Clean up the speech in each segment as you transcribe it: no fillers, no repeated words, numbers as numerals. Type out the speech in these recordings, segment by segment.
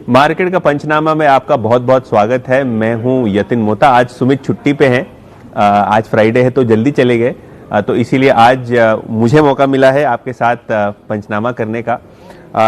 Market का पंचनामा में आपका बहुत बहुत स्वागत है। मैं हूं यतिन मोता। आज सुमित छुट्टी पे हैं, आज फ्राइडे है तो जल्दी चले गए, तो इसीलिए आज मुझे मौका मिला है आपके साथ पंचनामा करने का।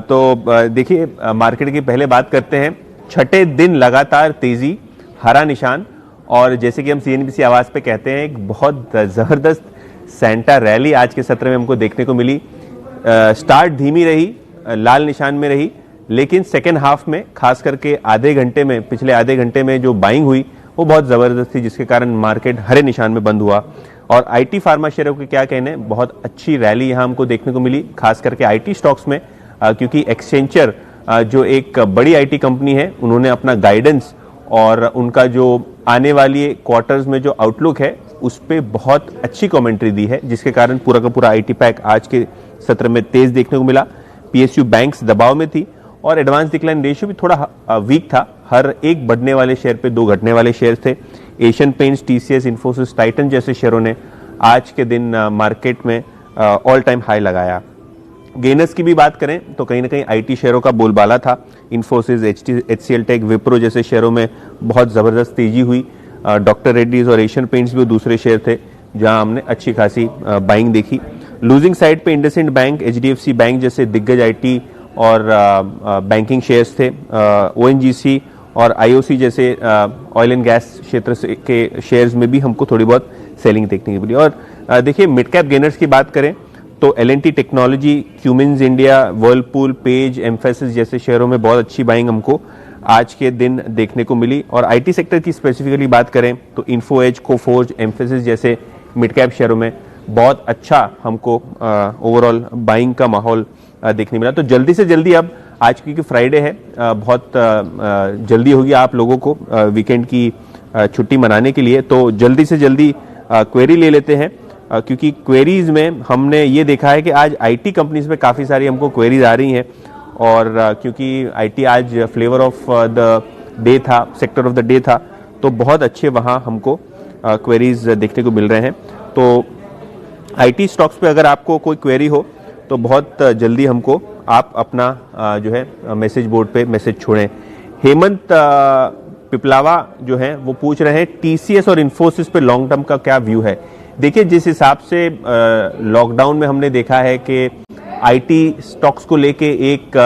तो देखिए, मार्केट की पहले बात करते हैं। छठे दिन लगातार तेजी, हरा निशान, और जैसे कि हम सीएनबीसी आवाज पे कहते हैं, एक बहुत जबरदस्त सेंटा रैली आज के सत्र में हमको देखने को मिली। स्टार्ट धीमी रही, लाल निशान में रही, लेकिन सेकेंड हाफ में खास करके पिछले आधे घंटे में जो बाइंग हुई वो बहुत जबरदस्त थी, जिसके कारण मार्केट हरे निशान में बंद हुआ। और आईटी फार्मा शेयरों के क्या कहने, बहुत अच्छी रैली यहां हमको देखने को मिली, खास करके आईटी स्टॉक्स में, क्योंकि एक्सेंचर जो एक बड़ी आईटी कंपनी है, उन्होंने अपना गाइडेंस और उनका जो आने वाली क्वार्टर्स में जो आउटलुक है उस पर बहुत अच्छी कमेंट्री दी है, जिसके कारण पूरा का पूरा आईटी पैक आज के सत्र में तेज देखने को मिला। पीएसयू बैंक्स दबाव में थी और एडवांस डिक्लाइन रेशियो भी थोड़ा वीक था। हर एक बढ़ने वाले शेयर पे दो घटने वाले शेयर थे। Asian paints, TCS, Infosys, Titan जैसे शेयरों ने आज के दिन मार्केट में ऑल टाइम हाई लगाया। गेनर्स की भी बात करें तो कहीं ना कहीं आईटी शेयरों का बोलबाला था। इन्फोसिस, एचसीएल टेक, विप्रो जैसे शेयरों में बहुत जबरदस्त तेजी हुई। डॉक्टर रेड्डीज और एशियन पेंट्स भी दूसरे शेयर थे जहां हमने अच्छी खासी बाइंग देखी। लूजिंग साइड पे इंडसइंड बैंक, एचडीएफसी बैंक जैसे दिग्गज आईटी और बैंकिंग शेयर्स थे। ओएनजीसी और आईओसी जैसे ऑयल एंड गैस क्षेत्र के शेयर्स में भी हमको थोड़ी बहुत सेलिंग देखने को मिली। और देखिए, मिड कैप गेनर्स की बात करें तो L and T technology, Cummins India, Whirlpool, Page, Mphasis जैसे शेयरों में बहुत अच्छी बाइंग हमको आज के दिन देखने को मिली। और आईटी सेक्टर की स्पेसिफिकली बात करें तो इन्फो एज, कोफोर्ज, एम्फेसिस जैसे मिड कैप शेयरों में बहुत अच्छा हमको ओवरऑल बाइंग का माहौल देखने मिला। तो जल्दी से जल्दी, अब आज क्योंकि फ्राइडे है, बहुत जल्दी होगी आप लोगों को वीकेंड की छुट्टी मनाने के लिए, तो जल्दी से जल्दी क्वेरी ले लेते हैं, क्योंकि क्वेरीज में हमने ये देखा है कि आज आईटी कंपनीज में काफ़ी सारी हमको क्वेरीज आ रही हैं। और क्योंकि आईटी आज फ्लेवर ऑफ द डे था, सेक्टर ऑफ द डे था, तो बहुत अच्छे वहाँ हमको क्वेरीज देखने को मिल रहे हैं। तो आईटी स्टॉक्स पे अगर आपको कोई क्वेरी हो तो बहुत जल्दी हमको आप अपना जो है मैसेज बोर्ड पे मैसेज छोड़ें। हेमंत पिपलावा जो है वो पूछ रहे हैं टीसीएस और इन्फोसिस पे लॉन्ग टर्म का क्या व्यू है। देखिए, जिस हिसाब से लॉकडाउन में हमने देखा है कि आईटी स्टॉक्स को लेके एक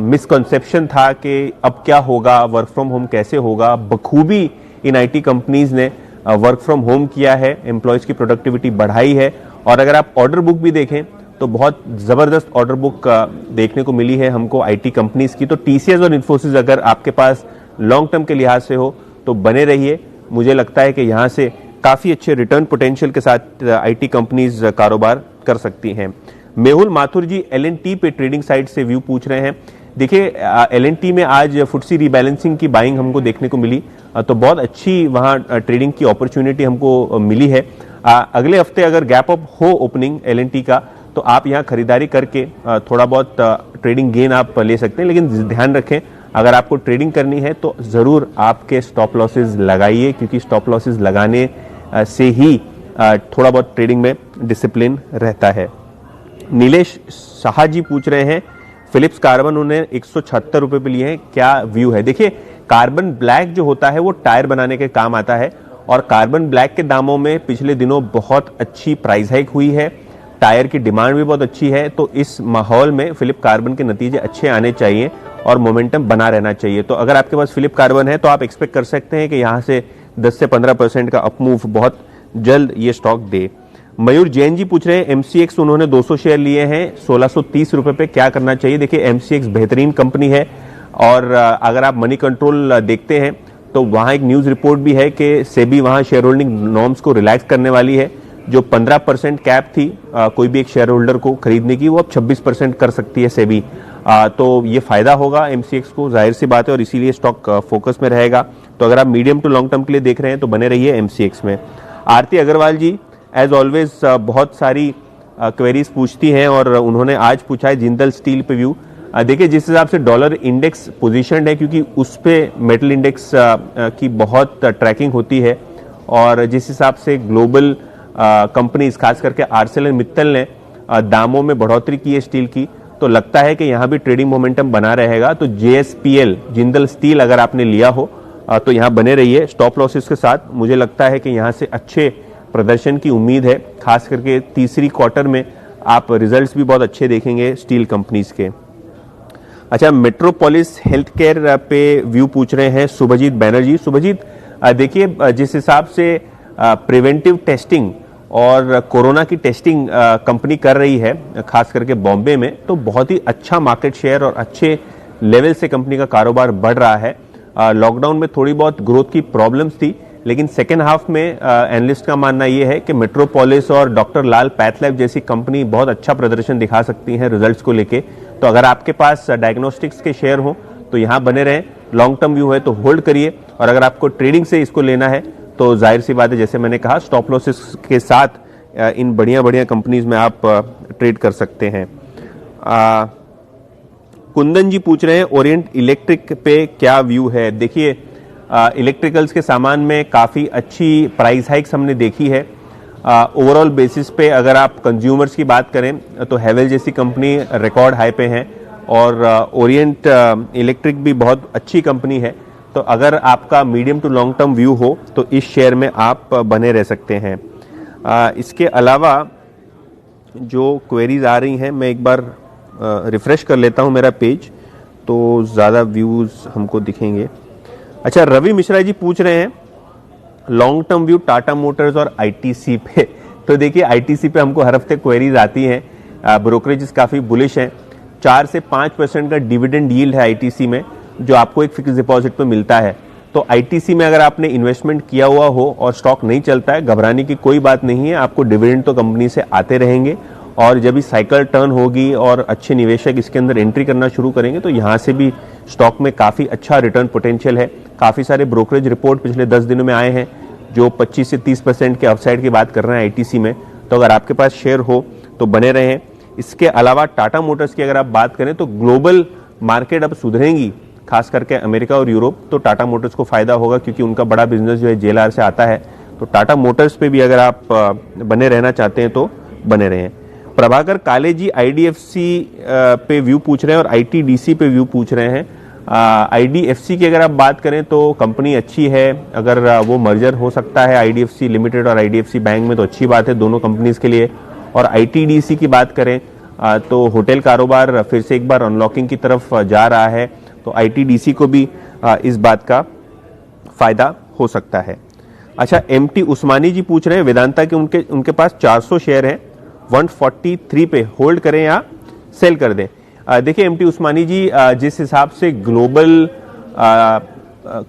मिसकंसेप्शन था कि अब क्या होगा, वर्क फ्रॉम होम कैसे होगा। बखूबी इन आईटी कंपनीज ने वर्क फ्रॉम होम किया है, एम्प्लॉयज की प्रोडक्टिविटी बढ़ाई है। और अगर आप ऑर्डर बुक भी देखें तो बहुत जबरदस्त ऑर्डर बुक देखने को मिली है हमको आईटी कंपनीज की। तो टीसीएस और इन्फोसिस अगर आपके पास लॉन्ग टर्म के लिहाज से हो तो बने रहिए। मुझे लगता है कि यहां से काफी अच्छे रिटर्न पोटेंशियल के साथ आईटी कंपनीज कारोबार कर सकती हैं। मेहुल माथुर जी एलएनटी पे ट्रेडिंग साइड से व्यू पूछ रहे हैं। देखिए, एलएनटी में आज फुटसी रीबैलेंसिंग की बाइंग हमको देखने को मिली, तो बहुत अच्छी वहां ट्रेडिंग की अपॉर्चुनिटी हमको मिली है। अगले हफ्ते अगर गैप अप हो ओपनिंग एलएनटी का, तो आप यहां खरीदारी करके थोड़ा बहुत ट्रेडिंग गेन आप ले सकते हैं। लेकिन ध्यान रखें, अगर आपको ट्रेडिंग करनी है तो जरूर आपके स्टॉप लॉसेस लगाइए, क्योंकि स्टॉप लॉसेस लगाने से ही थोड़ा बहुत ट्रेडिंग में डिसिप्लिन रहता है। नीलेश शाह जी पूछ रहे हैं फिलिप्स कार्बन उन्हें 176 रुपए पे लिए हैं, क्या व्यू है। देखिए, कार्बन ब्लैक जो होता है वो टायर बनाने के काम आता है, और कार्बन ब्लैक के दामों में पिछले दिनों बहुत अच्छी प्राइस हाइक हुई है। टायर की डिमांड भी बहुत अच्छी है, तो इस माहौल में फिलिप कार्बन के नतीजे अच्छे आने चाहिए और मोमेंटम बना रहना चाहिए। तो अगर आपके पास फिलिप कार्बन है तो आप एक्सपेक्ट कर सकते हैं कि यहां से 10 से 15% का अपमूव बहुत जल्द ये स्टॉक दे। मयूर जैन जी पूछ रहे हैं एमसीएक्स उन्होंने 200 शेयर लिए हैं 1630 रुपए पे, क्या करना चाहिए। देखिए, एमसीएक्स बेहतरीन कंपनी है, और अगर आप मनी कंट्रोल देखते हैं तो वहां एक न्यूज रिपोर्ट भी है कि सेबी वहां शेयर होल्डिंग नॉर्म्स को रिलैक्स करने वाली है। जो 15% कैप थी कोई भी एक शेयर होल्डर को खरीदने की, वो अब 26% कर सकती है सेबी। तो ये फायदा होगा एमसीएक्स को, जाहिर सी बात है, और इसीलिए स्टॉक फोकस में रहेगा। तो अगर आप मीडियम टू लॉन्ग टर्म के लिए देख रहे हैं तो बने रहिए एमसीएक्स में। आरती अग्रवाल जी एज ऑलवेज बहुत सारी क्वेरीज पूछती हैं, और उन्होंने आज पूछा है जिंदल स्टील पे व्यू। देखिए, जिस हिसाब से डॉलर इंडेक्स पोजीशनड है, क्योंकि उस पे मेटल इंडेक्स की बहुत ट्रैकिंग होती है, और जिस हिसाब से ग्लोबल कंपनीज खास करके आर्सेलर मित्तल ने दामों में बढ़ोतरी की है स्टील की, तो लगता है कि यहाँ भी ट्रेडिंग मोमेंटम बना रहेगा। तो JSPL जिंदल स्टील अगर आपने लिया हो तो यहाँ बने रहिए स्टॉप लॉसेस के साथ। मुझे लगता है कि यहाँ से अच्छे प्रदर्शन की उम्मीद है, खास करके तीसरी क्वार्टर में आप रिजल्ट्स भी बहुत अच्छे देखेंगे स्टील कंपनीज के। अच्छा, मेट्रोपोलिस हेल्थ केयर पे व्यू पूछ रहे हैं शुभजीत बैनर्जी। शुभजीत, देखिए जिस हिसाब से प्रिवेंटिव टेस्टिंग और कोरोना की टेस्टिंग कंपनी कर रही है, खास करके बॉम्बे में, तो बहुत ही अच्छा मार्केट शेयर और अच्छे लेवल से कंपनी का कारोबार बढ़ रहा है। लॉकडाउन में थोड़ी बहुत ग्रोथ की प्रॉब्लम्स थी, लेकिन सेकेंड हाफ में एनालिस्ट का मानना यह है कि मेट्रोपोलिस और डॉक्टर लाल पैथलैब जैसी कंपनी बहुत अच्छा प्रदर्शन दिखा सकती हैं रिजल्ट्स को लेके। तो अगर आपके पास डायग्नोस्टिक्स के शेयर हो तो यहाँ बने रहें, लॉन्ग टर्म व्यू है तो होल्ड करिए। और अगर आपको ट्रेडिंग से इसको लेना है तो जाहिर सी बात है, जैसे मैंने कहा, स्टॉप लॉसेस के साथ इन बढ़िया बढ़िया कंपनीज में आप ट्रेड कर सकते हैं। कुंदन जी पूछ रहे हैं ओरिएंट इलेक्ट्रिक पे क्या व्यू है। देखिए इलेक्ट्रिकल्स के सामान में काफ़ी अच्छी प्राइस हाइक्स हमने देखी है। ओवरऑल बेसिस पे अगर आप कंज्यूमर्स की बात करें तो हेवेल जैसी कंपनी रिकॉर्ड हाई पे है और ओरिएंट इलेक्ट्रिक भी बहुत अच्छी कंपनी है। तो अगर आपका medium to long term view हो तो इस शेयर में आप बने रह सकते हैं। इसके अलावा जो क्वेरीज आ रही हैं, मैं एक बार रिफ्रेश कर लेता हूं मेरा पेज तो ज़्यादा व्यूज़ हमको दिखेंगे। अच्छा, रवि मिश्रा जी पूछ रहे हैं long term view Tata Motors और ITC पे। तो देखिए ITC पे हमको हर हफ्ते क्वेरीज आती हैं, ब्रोकरेजेस काफ़ी बुलिश हैं। 4 से 5% का डिविडेंड यील्ड है ITC में, जो आपको एक फिक्स डिपॉजिट पे मिलता है। तो ITC में अगर आपने इन्वेस्टमेंट किया हुआ हो और स्टॉक नहीं चलता है, घबराने की कोई बात नहीं है, आपको डिविडेंड तो कंपनी से आते रहेंगे। और जब भी साइकिल टर्न होगी और अच्छे निवेशक इसके अंदर एंट्री करना शुरू करेंगे तो यहाँ से भी स्टॉक में काफ़ी अच्छा रिटर्न पोटेंशियल है। काफ़ी सारे ब्रोकरेज रिपोर्ट पिछले 10 दिनों में आए हैं जो 25 से 30% के अपसाइड की बात कर रहे हैं ITC में। तो अगर आपके पास शेयर हो तो बने रहें। इसके अलावा टाटा मोटर्स की अगर आप बात करें तो ग्लोबल मार्केट अब सुधरेंगी, खास करके अमेरिका और यूरोप, तो टाटा मोटर्स को फायदा होगा क्योंकि उनका बड़ा बिजनेस जो है JLR से आता है। तो टाटा मोटर्स पे भी अगर आप बने रहना चाहते हैं तो बने रहें। प्रभाकर काले जी IDFC पे व्यू पूछ रहे हैं और ITDC पे व्यू पूछ रहे हैं। IDFC की अगर आप बात करें तो कंपनी अच्छी है, अगर वो मर्जर हो सकता है IDFC लिमिटेड और IDFC बैंक में तो अच्छी बात है दोनों कंपनीज के लिए। और ITDC की बात करें तो होटल कारोबार फिर से एक बार अनलॉकिंग की तरफ जा रहा है, तो ITDC को भी इस बात का फायदा हो सकता है। अच्छा, MT उस्मानी जी पूछ रहे हैं वेदांता के उनके पास 400 शेयर हैं, 143 पे होल्ड करें या सेल कर दें। देखिए MT उस्मानी जी, जिस हिसाब से ग्लोबल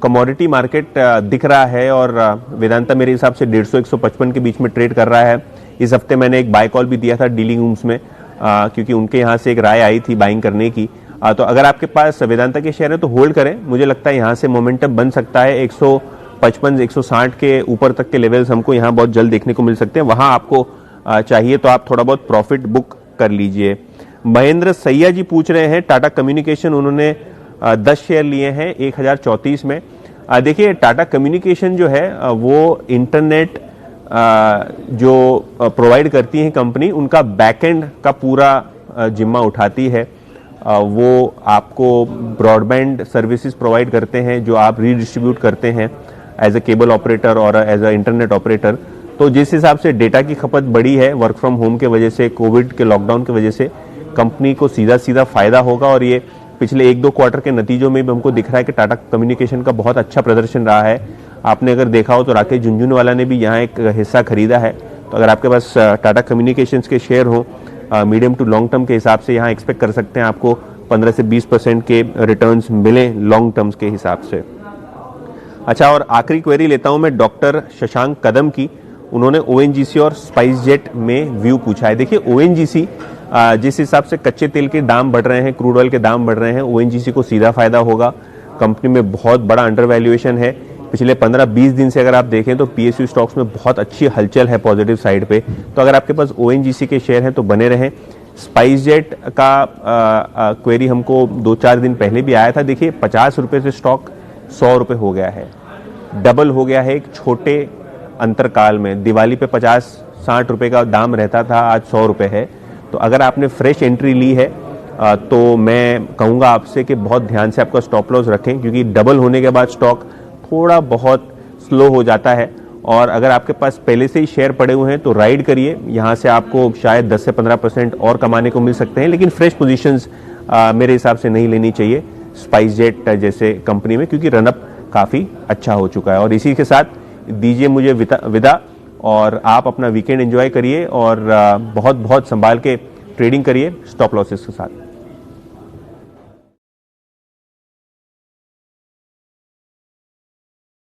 कमोडिटी मार्केट दिख रहा है और वेदांता मेरे हिसाब से 150-155 के बीच में ट्रेड कर रहा है। इस हफ्ते मैंने एक बाय कॉल भी दिया था डीलिंग रूम्स में, क्योंकि उनके यहाँ से एक राय आई थी बाइंग करने की। तो अगर आपके पास वेदांता के शेयर है तो होल्ड करें। मुझे लगता है यहाँ से मोमेंटम बन सकता है। 155-160 के ऊपर तक के लेवल्स हमको यहाँ बहुत जल्द देखने को मिल सकते हैं। वहां आपको चाहिए तो आप थोड़ा बहुत प्रॉफिट बुक कर लीजिए। महेंद्र सैया जी पूछ रहे हैं टाटा कम्युनिकेशन, उन्होंने 10 शेयर लिए हैं 1034 में। देखिए टाटा कम्युनिकेशन जो है वो इंटरनेट जो प्रोवाइड करती है कंपनी, उनका बैकएंड का पूरा जिम्मा उठाती है। वो आपको ब्रॉडबैंड सर्विसेज प्रोवाइड करते हैं जो आप रीडिस्ट्रीब्यूट करते हैं एज ए केबल ऑपरेटर और एज ए इंटरनेट ऑपरेटर। तो जिस हिसाब से डेटा की खपत बढ़ी है वर्क फ्रॉम होम के वजह से, कोविड के लॉकडाउन की वजह से, कंपनी को सीधा सीधा फायदा होगा। और ये पिछले 1-2 क्वार्टर के नतीजों में भी हमको दिख रहा है कि टाटा कम्युनिकेशन का बहुत अच्छा प्रदर्शन रहा है। आपने अगर देखा हो तो राकेश झुनझुनवाला ने भी यहाँ एक हिस्सा खरीदा है। तो अगर आपके पास टाटा कम्युनिकेशंस के शेयर हो मीडियम टू लॉन्ग टर्म के हिसाब से, यहाँ एक्सपेक्ट कर सकते हैं आपको 15 से 20% के रिटर्न्स मिले लॉन्ग टर्म्स के हिसाब से। अच्छा, और आखिरी क्वेरी लेता हूं मैं डॉक्टर शशांक कदम की। उन्होंने ONGC और स्पाइसजेट में व्यू पूछा है। देखिए ONGC जिस हिसाब से कच्चे तेल के दाम बढ़ रहे हैं, क्रूड ऑयल के दाम बढ़ रहे हैं, ONGC को सीधा फायदा होगा। कंपनी में बहुत बड़ा अंडर वैल्यूएशन है। पिछले 15-20 दिन से अगर आप देखें तो PSU स्टॉक्स में बहुत अच्छी हलचल है पॉजिटिव साइड पे। तो अगर आपके पास ONGC के शेयर हैं तो बने रहें। स्पाइसजेट का क्वेरी हमको 2-4 दिन पहले भी आया था। देखिए 50 रुपए से स्टॉक 100 रुपए हो गया है, डबल हो गया है एक छोटे अंतरकाल में। दिवाली पे 50-60 रुपए का दाम रहता था, आज 100 रुपए है। तो अगर आपने फ्रेश एंट्री ली है तो मैं कहूँगा आपसे कि बहुत ध्यान से आपका स्टॉप लॉस रखें, क्योंकि डबल होने के बाद स्टॉक थोड़ा बहुत स्लो हो जाता है। और अगर आपके पास पहले से ही शेयर पड़े हुए हैं तो राइड करिए, यहाँ से आपको शायद 10 से 15% और कमाने को मिल सकते हैं, लेकिन फ्रेश पोजीशंस मेरे हिसाब से नहीं लेनी चाहिए स्पाइस जेट जैसे कंपनी में, क्योंकि रनअप काफ़ी अच्छा हो चुका है। और इसी के साथ दीजिए मुझे विदा, और आप अपना वीकेंड एंजॉय करिए और बहुत बहुत संभाल के ट्रेडिंग करिए स्टॉप लॉसेस के साथ।